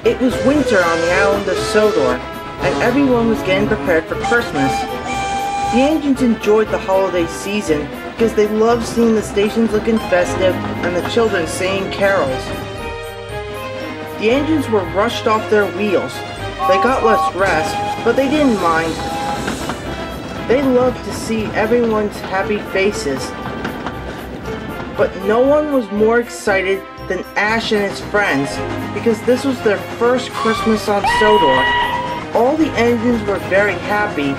It was winter on the island of Sodor, and everyone was getting prepared for Christmas. The engines enjoyed the holiday season because they loved seeing the stations looking festive and the children singing carols. The engines were rushed off their wheels. They got less rest, but they didn't mind. They loved to see everyone's happy faces. But no one was more excited than Ash and his friends, because this was their first Christmas on Sodor. All the engines were very happy,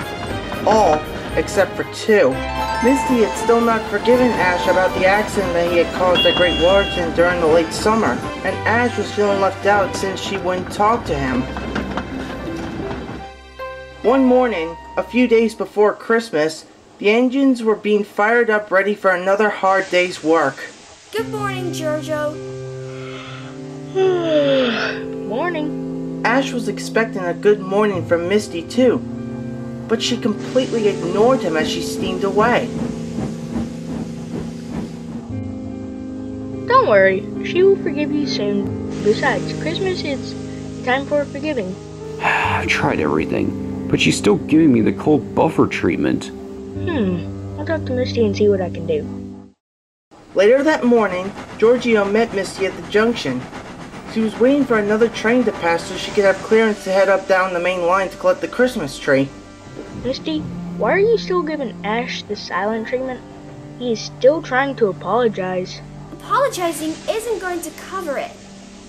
all except for two. Misty had still not forgiven Ash about the accident that he had caused at Great Warrington during the late summer, and Ash was feeling left out since she wouldn't talk to him. One morning, a few days before Christmas, the engines were being fired up ready for another hard day's work. Good morning, Giorgio. Morning. Ash was expecting a good morning from Misty too, but she completely ignored him as she steamed away. Don't worry, she will forgive you soon. Besides, Christmas is time for forgiving. I've tried everything, but she's still giving me the cold buffer treatment. I'll talk to Misty and see what I can do. Later that morning, Giorgio met Misty at the junction. She was waiting for another train to pass so she could have clearance to head up down the main line to collect the Christmas tree. Misty, why are you still giving Ash the silent treatment? He is still trying to apologize. Apologizing isn't going to cover it.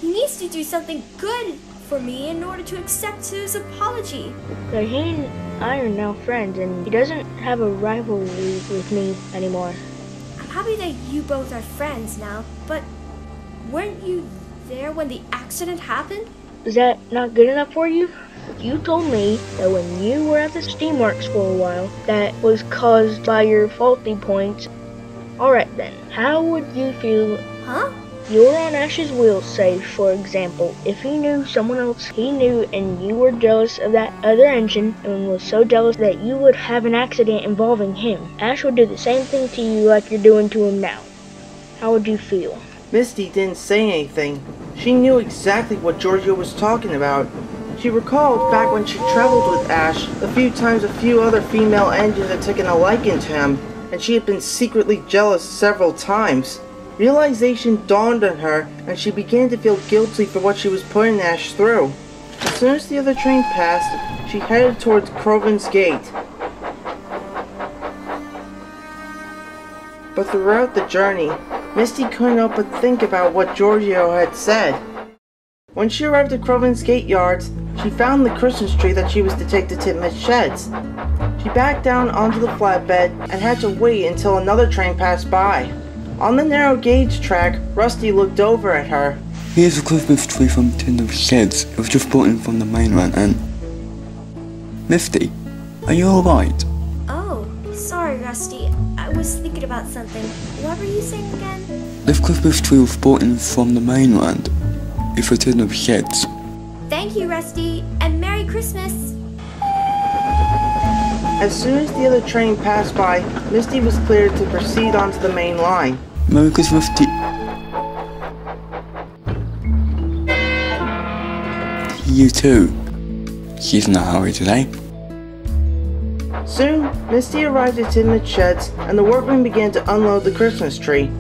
He needs to do something good for me in order to accept his apology. But he and I are now friends, and he doesn't have a rivalry with me anymore. I'm happy that you both are friends now, but weren't you there when the accident happened? Is that not good enough for you? You told me that when you were at the steamworks for a while, that was caused by your faulty points. Alright then, how would you feel? Huh? You're on Ash's wheel, say, for example, if he knew someone else he knew and you were jealous of that other engine and was so jealous that you would have an accident involving him. Ash would do the same thing to you like you're doing to him now. How would you feel? Misty didn't say anything. She knew exactly what Giorgio was talking about. She recalled back when she traveled with Ash, the few times a few other female engines had taken a liking to him, and she had been secretly jealous several times. Realization dawned on her, and she began to feel guilty for what she was putting Ash through. As soon as the other train passed, she headed towards Crovan's Gate. But throughout the journey, Misty couldn't help but think about what Giorgio had said. When she arrived at Crovan's Gate yards, she found the Christmas tree that she was to take to Titmuss Sheds. She backed down onto the flatbed and had to wait until another train passed by. On the narrow gauge track, Rusty looked over at her. Here's a Christmas tree from Titmuss Sheds. It was just brought in from the mainland and... Misty, are you alright? Oh, sorry, Rusty. I was thinking about something. What were you saying again? This Christmas tree was brought in from the mainland. It's for Titmuss Sheds. Thank you, Rusty, and Merry Christmas! As soon as the other train passed by, Misty was cleared to proceed onto the main line. Merry Christmas to you too. She's in a hurry today. Soon, Misty arrived at Titmuss Sheds, and the workmen began to unload the Christmas tree.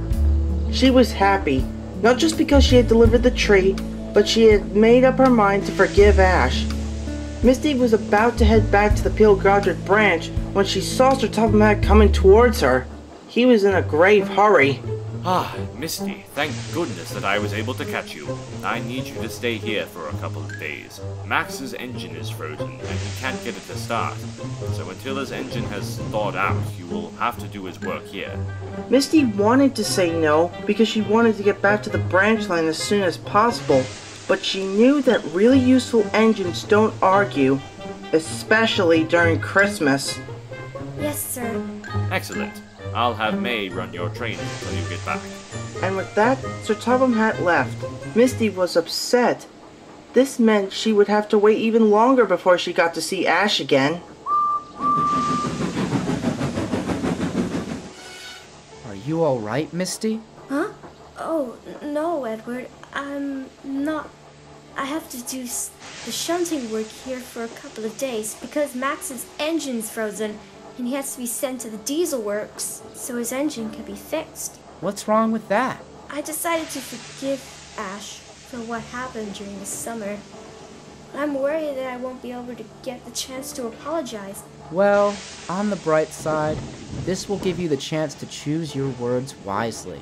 She was happy, not just because she had delivered the tree, but she had made up her mind to forgive Ash. Misty was about to head back to the Peel Godred branch when she saw Sir Topham coming towards her. He was in a grave hurry. Ah, Misty, thank goodness that I was able to catch you. I need you to stay here for a couple of days. Max's engine is frozen, and he can't get it to start. So until his engine has thawed out, you will have to do his work here. Misty wanted to say no because she wanted to get back to the branch line as soon as possible, but she knew that really useful engines don't argue, especially during Christmas. Yes, sir. Excellent. I'll have May run your train until you get back. And with that, Sir Topham left. Misty was upset. This meant she would have to wait even longer before she got to see Ash again. Are you alright, Misty? Huh? Oh, no, Edward. I'm not... I have to do the shunting work here for a couple of days because Max's engine's frozen and he has to be sent to the diesel works so his engine can be fixed. What's wrong with that? I decided to forgive Ash for what happened during the summer. I'm worried that I won't be able to get the chance to apologize. Well, on the bright side, this will give you the chance to choose your words wisely.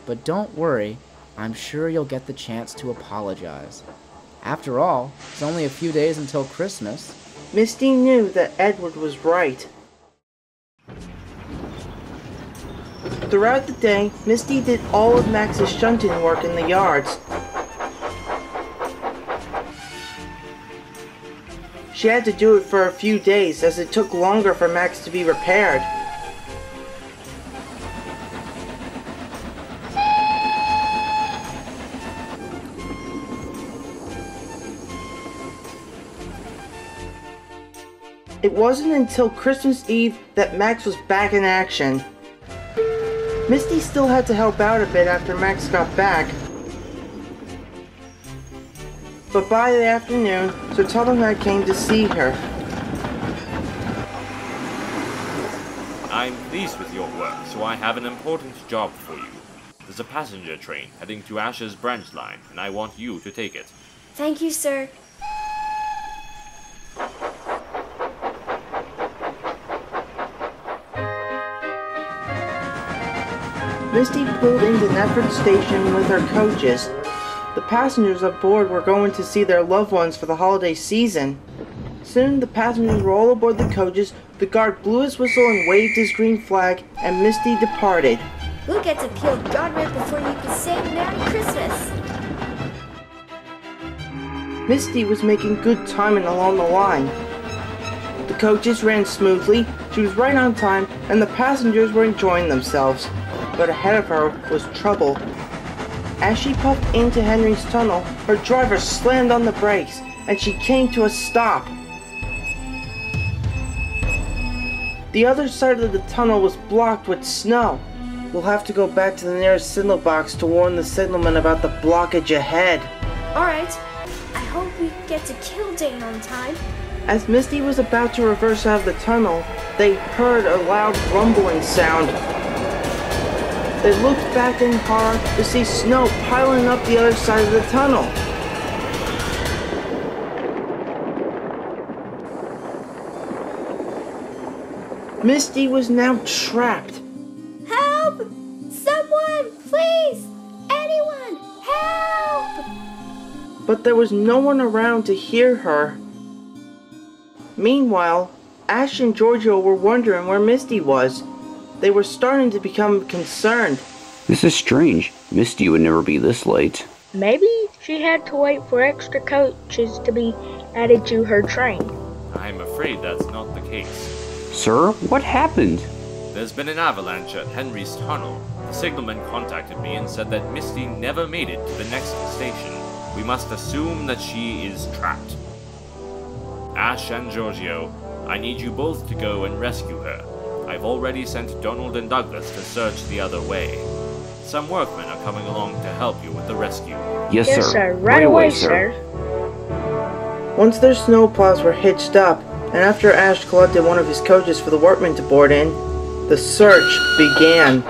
But don't worry, I'm sure you'll get the chance to apologize. After all, it's only a few days until Christmas. Misty knew that Edward was right. Throughout the day, Misty did all of Max's shunting work in the yards. She had to do it for a few days as it took longer for Max to be repaired. It wasn't until Christmas Eve that Max was back in action. Misty still had to help out a bit after Max got back. But by the afternoon, Sir Tuttlehead came to see her. I'm pleased with your work, so I have an important job for you. There's a passenger train heading to Ash's branch line, and I want you to take it. Thank you, sir. Misty pulled into Nefford Station with her coaches. The passengers aboard were going to see their loved ones for the holiday season. Soon the passengers were all aboard the coaches, the guard blew his whistle and waved his green flag, and Misty departed. We'll get to peel guardrail before you can say Merry Christmas. Misty was making good timing along the line. The coaches ran smoothly, she was right on time, and the passengers were enjoying themselves. But ahead of her was trouble. As she puffed into Henry's tunnel, her driver slammed on the brakes, and she came to a stop. The other side of the tunnel was blocked with snow. We'll have to go back to the nearest signal box to warn the signalman about the blockage ahead. Alright, I hope we get to Kildane on time. As Misty was about to reverse out of the tunnel, they heard a loud rumbling sound. They looked back in horror to see snow piling up the other side of the tunnel. Misty was now trapped. Help! Someone, please! Anyone, help! But there was no one around to hear her. Meanwhile, Ash and Georgio were wondering where Misty was. They were starting to become concerned. This is strange. Misty would never be this late. Maybe she had to wait for extra coaches to be added to her train. I'm afraid that's not the case. Sir, what happened? There's been an avalanche at Henry's tunnel. The signalman contacted me and said that Misty never made it to the next station. We must assume that she is trapped. Ash and Georgio, I need you both to go and rescue her. I've already sent Donald and Douglas to search the other way. Some workmen are coming along to help you with the rescue. Yes, Yes, sir. Right away, sir. Once their snowplows were hitched up, and after Ash collected one of his coaches for the workmen to board in, the search began.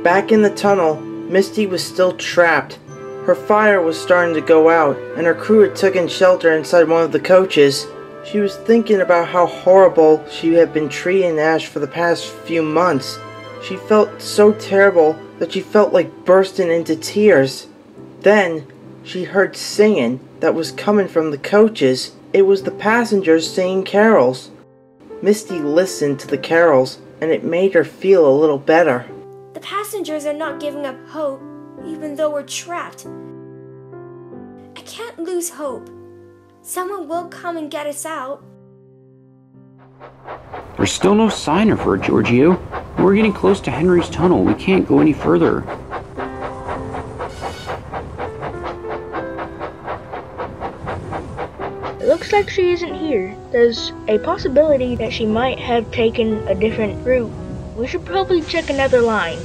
Back in the tunnel, Misty was still trapped. Her fire was starting to go out, and her crew had taken shelter inside one of the coaches. She was thinking about how horrible she had been treating Ash for the past few months. She felt so terrible that she felt like bursting into tears. Then, she heard singing that was coming from the coaches. It was the passengers singing carols. Misty listened to the carols, and it made her feel a little better. The passengers are not giving up hope, even though we're trapped. I can't lose hope. Someone will come and get us out. There's still no sign of her, Georgio. We're getting close to Henry's tunnel. We can't go any further. It looks like she isn't here. There's a possibility that she might have taken a different route. We should probably check another line.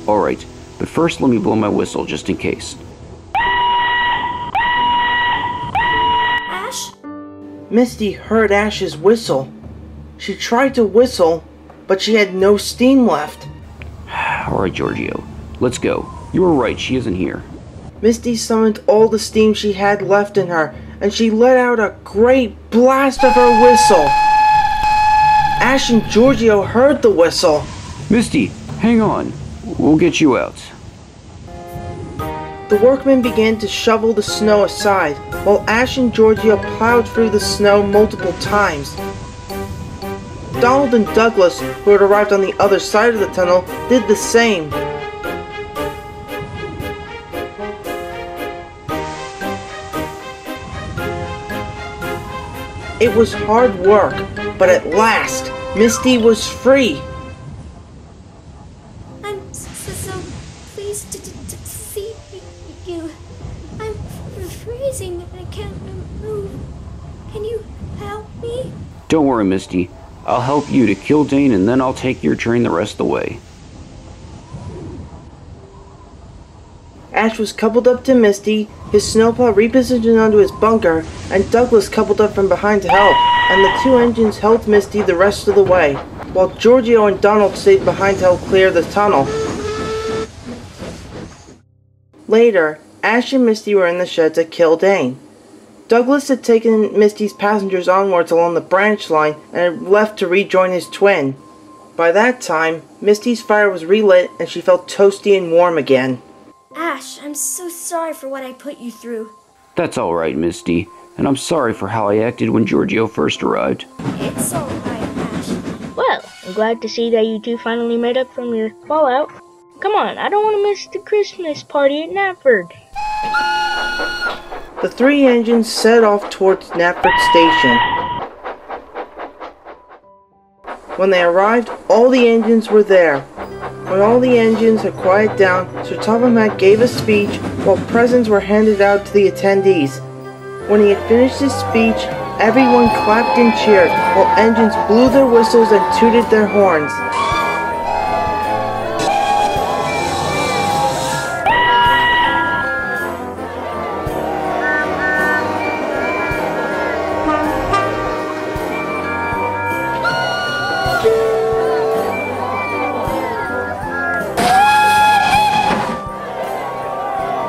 Alright, but first let me blow my whistle just in case. Ash? Misty heard Ash's whistle. She tried to whistle, but she had no steam left. Alright, Georgio, let's go. You were right, she isn't here. Misty summoned all the steam she had left in her, and she let out a great blast of her whistle. Ash and Georgio heard the whistle. Misty, hang on. We'll get you out. The workmen began to shovel the snow aside, while Ash and Georgio plowed through the snow multiple times. Donald and Douglas, who had arrived on the other side of the tunnel, did the same. It was hard work, but at last, Misty was free. I'm so pleased to see you. I'm freezing and I can't move. Can you help me? Don't worry, Misty. I'll help you to kill Dane and then I'll take your train the rest of the way. Ash was coupled up to Misty, his snowplow repositioned onto his bunker, and Douglas coupled up from behind to help, and the two engines helped Misty the rest of the way, while Georgio and Donald stayed behind to help clear the tunnel. Later, Ash and Misty were in the sheds at Kildane. Douglas had taken Misty's passengers onwards along the branch line and had left to rejoin his twin. By that time, Misty's fire was relit and she felt toasty and warm again. Ash, I'm so sorry for what I put you through. That's alright, Misty, and I'm sorry for how I acted when Georgio first arrived. It's alright, Ash. Well, I'm glad to see that you two finally made up from your fallout. Come on, I don't want to miss the Christmas party at Knapford. The three engines set off towards Knapford Station. When they arrived, all the engines were there. When all the engines had quieted down, Sir Topham Hatt gave a speech while presents were handed out to the attendees. When he had finished his speech, everyone clapped and cheered, while engines blew their whistles and tooted their horns.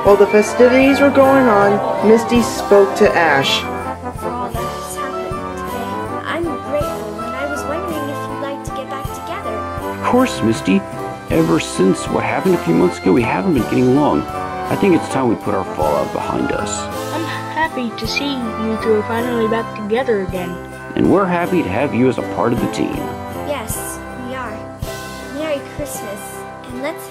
While the festivities were going on, Misty spoke to Ash. For all that has happened today, I'm grateful, and I was wondering if you'd like to get back together. Of course, Misty. Ever since what happened a few months ago, we haven't been getting along. I think it's time we put our fallout behind us. I'm happy to see you two are finally back together again. And we're happy to have you as a part of the team. Yes, we are. Merry Christmas, and let's